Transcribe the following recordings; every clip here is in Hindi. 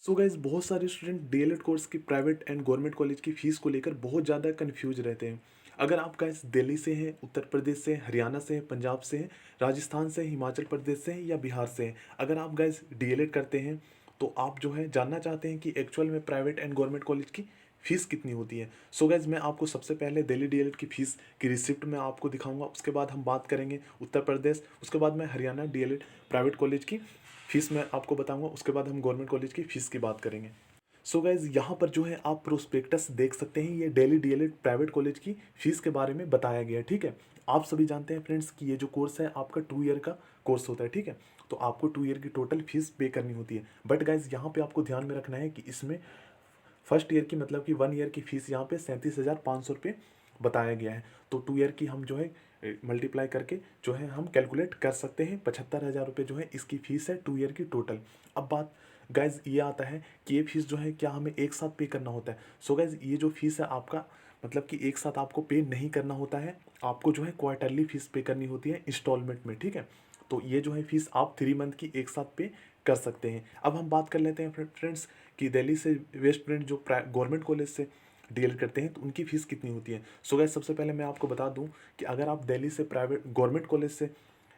सो गाइज बहुत सारे स्टूडेंट डीएलएड कोर्स की प्राइवेट एंड गवर्नमेंट कॉलेज की फ़ीस को लेकर बहुत ज़्यादा कंफ्यूज रहते हैं। अगर आप गाइज दिल्ली से हैं, उत्तर प्रदेश से हैं, हरियाणा से हैं, पंजाब से हैं, राजस्थान से हैं, हिमाचल प्रदेश से हैं या बिहार से हैं, अगर आप गाइज डीएलएड करते हैं तो आप जो है जानना चाहते हैं कि एक्चुअल में प्राइवेट एंड गवर्नमेंट कॉलेज की फ़ीस कितनी होती है। सो गाइज मैं आपको सबसे पहले दिल्ली डीएलएड की फ़ीस की रिसिप्ट मैं आपको दिखाऊंगा, उसके बाद हम बात करेंगे उत्तर प्रदेश, उसके बाद मैं हरियाणा डीएलएड प्राइवेट कॉलेज की फ़ीस मैं आपको बताऊंगा, उसके बाद हम गवर्नमेंट कॉलेज की फ़ीस की बात करेंगे। सो गाइज यहाँ पर जो है आप प्रोस्पेक्टस देख सकते हैं, ये दिल्ली डीएलएड प्राइवेट कॉलेज की फीस के बारे में बताया गया है। ठीक है, आप सभी जानते हैं फ्रेंड्स कि ये जो कोर्स है आपका 2 ईयर का कोर्स होता है। ठीक है, तो आपको 2 ईयर की टोटल फीस पे करनी होती है। बट गाइज यहाँ पे आपको ध्यान में रखना है कि इसमें फर्स्ट ईयर की मतलब कि 1 ईयर की फीस यहाँ पे 37,500 रुपये बताया गया है। तो 2 ईयर की हम जो है मल्टीप्लाई करके जो है हम कैलकुलेट कर सकते हैं। 75,000 रुपये जो है इसकी फ़ीस है 2 ईयर की टोटल। अब बात गाइज ये आता है कि ये फीस जो है क्या हमें एक साथ पे करना होता है। सो गाइज ये जो फीस है आपका मतलब कि एक साथ आपको पे नहीं करना होता है, आपको जो है क्वार्टरली फीस पे करनी होती है इंस्टॉलमेंट में। ठीक है, तो ये जो है फीस आप 3 मंथ की एक साथ पे कर सकते हैं। अब हम बात कर लेते हैं फ्रेंड्स कि दिल्ली से वेस्ट प्रिंट जो गवर्नमेंट कॉलेज से डील करते हैं तो उनकी फ़ीस कितनी होती है। सो गाइस सबसे पहले मैं आपको बता दूं कि अगर आप दिल्ली से प्राइवेट गवर्नमेंट कॉलेज से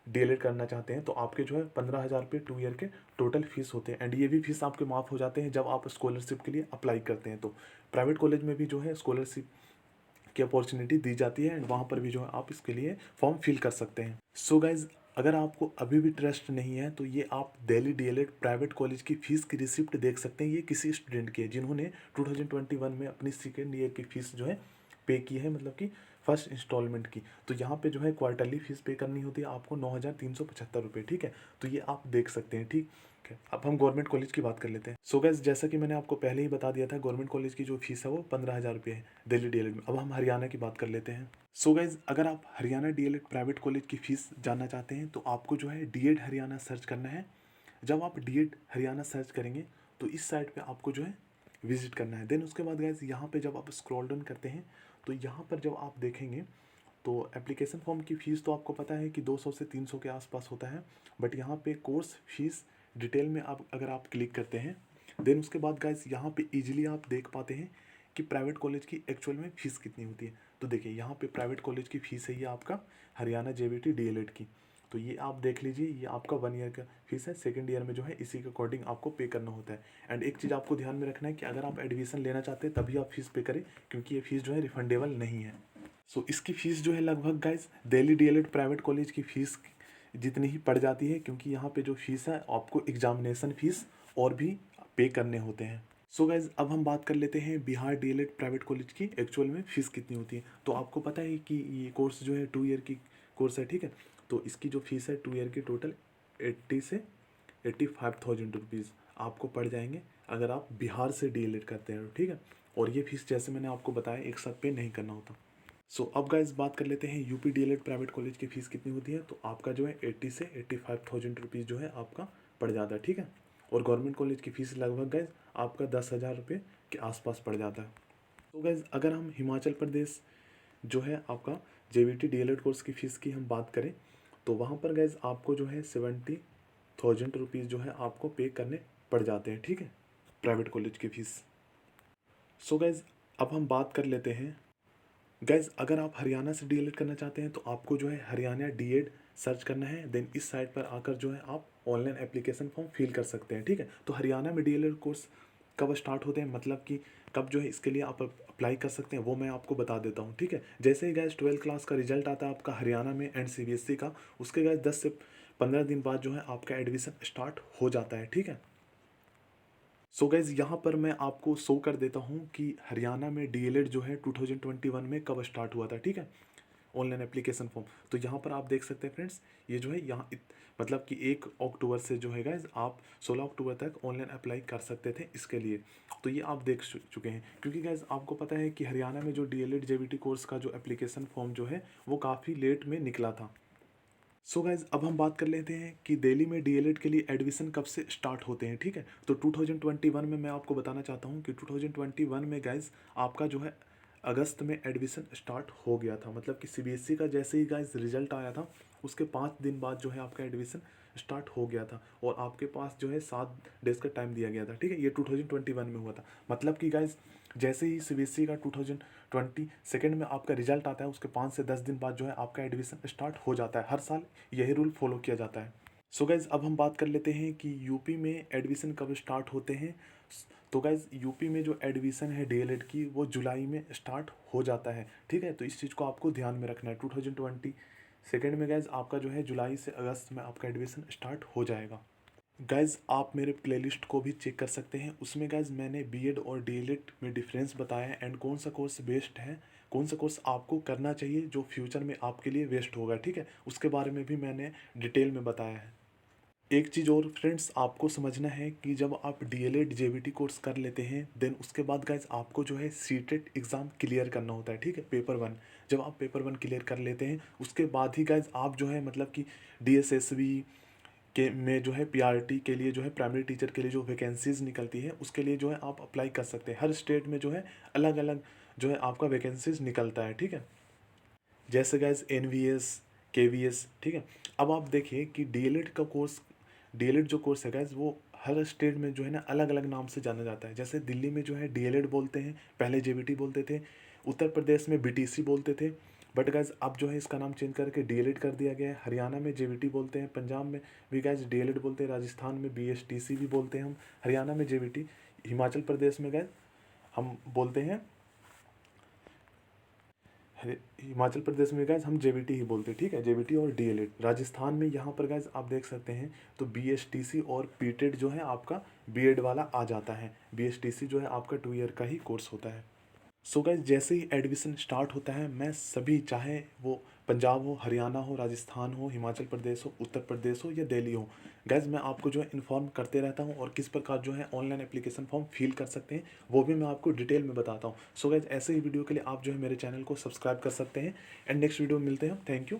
डीएलएड करना चाहते हैं तो आपके जो है 15,000 रुपये 2 ईयर के टोटल फीस होते हैं। एंड ये भी फीस आपके माफ़ हो जाते हैं जब आप स्कॉलरशिप के लिए अप्लाई करते हैं। तो प्राइवेट कॉलेज में भी जो है स्कॉलरशिप की अपॉर्चुनिटी दी जाती है एंड वहाँ पर भी जो है आप इसके लिए फॉर्म फिल कर सकते हैं। सो गाइज अगर आपको अभी भी ट्रस्ट नहीं है तो ये आप दिल्ली डीएलएड प्राइवेट कॉलेज की फ़ीस की रिसिप्ट देख सकते हैं। ये किसी स्टूडेंट की है जिन्होंने 2021 में अपनी सेकेंड ईयर की फ़ीस जो है पे की है, मतलब कि फर्स्ट इंस्टॉलमेंट की। तो यहाँ पे जो है क्वार्टरली फीस पे करनी होती है आपको 9,375 रुपये। ठीक है, तो ये आप देख सकते हैं। ठीक है, अब हम गवर्नमेंट कॉलेज की बात कर लेते हैं। सो गैस जैसा कि मैंने आपको पहले ही बता दिया था, गवर्नमेंट कॉलेज की जो फीस है वो 15,000 रुपये है दिल्ली डीएलएड में। अब हम हरियाणा की बात कर लेते हैं। सो गाइज अगर आप हरियाणा डीएलएड प्राइवेट कॉलेज की फ़ीस जानना चाहते हैं तो आपको जो है डीएड हरियाणा सर्च करना है। जब आप डीएड हरियाणा सर्च करेंगे तो इस साइट पे आपको जो है विजिट करना है। देन उसके बाद गाइज यहाँ पे जब आप स्क्रॉल डाउन करते हैं तो यहाँ पर जब आप देखेंगे तो एप्लीकेशन फॉर्म की फ़ीस तो आपको पता है कि 200 से 300 के आसपास होता है। बट यहाँ पे कोर्स फीस डिटेल में आप अगर आप क्लिक करते हैं देन उसके बाद गाइज यहाँ पे इजीली आप देख पाते हैं कि प्राइवेट कॉलेज की एक्चुअल में फ़ीस कितनी होती है। तो देखिए यहाँ पे प्राइवेट कॉलेज की फ़ीस है ये आपका हरियाणा जेवीटी डीएलएड की। तो ये आप देख लीजिए, ये आपका 1 ईयर का फीस है, सेकंड ईयर में जो है इसी के अकॉर्डिंग आपको पे करना होता है। एंड एक चीज़ आपको ध्यान में रखना है कि अगर आप एडमिशन लेना चाहते हैं तभी आप फीस पे करें, क्योंकि ये फीस जो है रिफंडेबल नहीं है। सो इसकी फ़ीस जो है लगभग guys Delhi DElEd private college की फ़ीस जितनी ही पड़ जाती है, क्योंकि यहाँ पे जो फीस है आपको एग्जामिनेशन फ़ीस और भी पे करने होते हैं। सो गाइज अब हम बात कर लेते हैं बिहार डीएलएड प्राइवेट कॉलेज की एक्चुअल में फ़ीस कितनी होती है। तो आपको पता है कि ये कोर्स जो है 2 ईयर की कोर्स है। ठीक है, तो इसकी जो फीस है 2 ईयर की टोटल 80 से 85,000 रुपीज़ आपको पड़ जाएंगे अगर आप बिहार से डीएलएड करते हैं। ठीक है, और ये फीस जैसे मैंने आपको बताया एक साथ पे नहीं करना होता। सो अब गाइज बात कर लेते हैं यूपी डीएलएड प्राइवेट कॉलेज की फ़ीस कितनी होती है। तो आपका जो है 80 से 85,000 रुपीज़ जो है आपका पड़ जाता है। ठीक है, और गवर्नमेंट कॉलेज की फ़ीस लगभग गाइज आपका 10,000 रुपये के आसपास पड़ जाता है। तो गाइज अगर हम हिमाचल प्रदेश जो है आपका जेवीटी डीएलएड कोर्स की फ़ीस की हम बात करें तो वहाँ पर गाइज आपको जो है 70,000 रुपीज़ जो है आपको पे करने पड़ जाते हैं। ठीक है, प्राइवेट कॉलेज की फ़ीस। सो गाइज अब हम बात कर लेते हैं गाइज अगर आप हरियाणा से डीएलएड करना चाहते हैं तो आपको जो है हरियाणा डीएड सर्च करना है। देन इस साइट पर आकर जो है आप ऑनलाइन एप्लीकेशन फॉर्म फिल कर सकते हैं। ठीक है, तो हरियाणा में डीएलएड कोर्स कब स्टार्ट होते हैं, मतलब कि कब जो है इसके लिए आप अप्लाई कर सकते हैं, वो मैं आपको बता देता हूँ। ठीक है, जैसे ही गाइज 12th क्लास का रिजल्ट आता है आपका हरियाणा में एंड सीबीएसई का, उसके गाइज 10 से 15 दिन बाद जो है आपका एडमिशन स्टार्ट हो जाता है। ठीक है, सो गाइज यहाँ पर मैं आपको शो कर देता हूँ कि हरियाणा में डीएलएड जो है 2021 में कब स्टार्ट हुआ था। ठीक है, ऑनलाइन एप्लीकेशन फॉर्म। तो यहाँ पर आप देख सकते हैं फ्रेंड्स, ये जो है यहाँ मतलब कि 1 अक्टूबर से जो है गाइज आप 16 अक्टूबर तक ऑनलाइन अप्लाई कर सकते थे इसके लिए। तो ये आप देख चुके हैं, क्योंकि गाइज आपको पता है कि हरियाणा में जो डीएलएड जेवीटी कोर्स का जो एप्लीकेशन फॉर्म जो है वो काफ़ी लेट में निकला था। सो गाइज अब हम बात कर लेते हैं कि दिल्ली में डीएलएड के लिए एडमिशन कब से स्टार्ट होते हैं। ठीक है, तो 2021 में मैं आपको बताना चाहता हूँ कि 2021 में गाइज आपका जो है अगस्त में एडमिशन स्टार्ट हो गया था। मतलब कि सीबीएसई का जैसे ही गाइज रिजल्ट आया था उसके 5 दिन बाद जो है आपका एडमिशन स्टार्ट हो गया था और आपके पास जो है 7 डेज़ का टाइम दिया गया था, ठीक है। ये 2021 में हुआ था। मतलब कि गाइज़ जैसे ही सीबीएसई का 2022 में आपका रिजल्ट आता है, उसके 5 से 10 दिन बाद जो है आपका एडमिशन स्टार्ट हो जाता है। हर साल यही रूल फॉलो किया जाता है। सो गाइज़ अब हम बात कर लेते हैं कि यूपी में एडमिशन कब स्टार्ट होते हैं। तो गाइज़ यूपी में जो एडमिशन है डीएलएड की, वो जुलाई में स्टार्ट हो जाता है, ठीक है। तो इस चीज़ को आपको ध्यान में रखना है। 2022 में गाइज़ आपका जो है जुलाई से अगस्त में आपका एडमिशन स्टार्ट हो जाएगा। गाइज़ आप मेरे प्लेलिस्ट को भी चेक कर सकते हैं, उसमें गाइज़ मैंने बीएड और डीएलएड में डिफरेंस बताया है एंड कौन सा कोर्स बेस्ट है, कौन सा कोर्स आपको करना चाहिए जो फ्यूचर में आपके लिए वेस्ट होगा, ठीक है। उसके बारे में भी मैंने डिटेल में बताया है। एक चीज़ और फ्रेंड्स आपको समझना है कि जब आप डीएलएड जेवीटी कोर्स कर लेते हैं, देन उसके बाद गाइज आपको जो है सीटेट एग्ज़ाम क्लियर करना होता है, ठीक है, पेपर 1। जब आप पेपर 1 क्लियर कर लेते हैं, उसके बाद ही गाइज आप जो है मतलब कि डीएसएसबी के में जो है पीआरटी के लिए जो है प्राइमरी टीचर के लिए जो वैकेंसीज निकलती है, उसके लिए जो है आप अप्लाई कर सकते हैं। हर स्टेट में जो है अलग अलग जो है आपका वैकेंसीज निकलता है, ठीक है। जैसे गाइज एनवीएस, केवीएस, ठीक है। अब आप देखिए कि डीएलएड का कोर्स, डीएलएड जो कोर्स है गाइज वो हर स्टेट में जो है ना अलग अलग नाम से जाना जाता है। जैसे दिल्ली में जो है डीएलएड बोलते हैं, पहले जेबीटी बोलते थे। उत्तर प्रदेश में बीटीसी बोलते थे, बट गाइज अब जो है इसका नाम चेंज करके डीएलएड कर दिया गया है। हरियाणा में जेबीटी बोलते हैं, पंजाब में भी गाइज डीएलएड बोलते हैं, राजस्थान में बीएसटीसी भी बोलते हैं हम, हरियाणा में जेबीटी, हिमाचल प्रदेश में गाइज हम बोलते हैं, हिमाचल प्रदेश में गाइज हम जेबीटी ही बोलते हैं, ठीक है, जेबीटी और डीएलएड। राजस्थान में यहाँ पर गाइज आप देख सकते हैं तो बीएसटीसी और पीटेड जो है आपका बीएड वाला आ जाता है। बीएसटीसी जो है आपका 2 ईयर का ही कोर्स होता है। सो गाइज जैसे ही एडमिशन स्टार्ट होता है, मैं सभी, चाहे वो पंजाब हो, हरियाणा हो, राजस्थान हो, हिमाचल प्रदेश हो, उत्तर प्रदेश हो या दिल्ली हो, गाइज मैं आपको जो है इन्फॉर्म करते रहता हूँ और किस प्रकार जो है ऑनलाइन एप्लीकेशन फॉर्म फिल कर सकते हैं वो भी मैं आपको डिटेल में बताता हूँ। सो गाइज ऐसे ही वीडियो के लिए आप जो है मेरे चैनल को सब्सक्राइब कर सकते हैं एंड नेक्स्ट वीडियो में मिलते हैं। Thank you.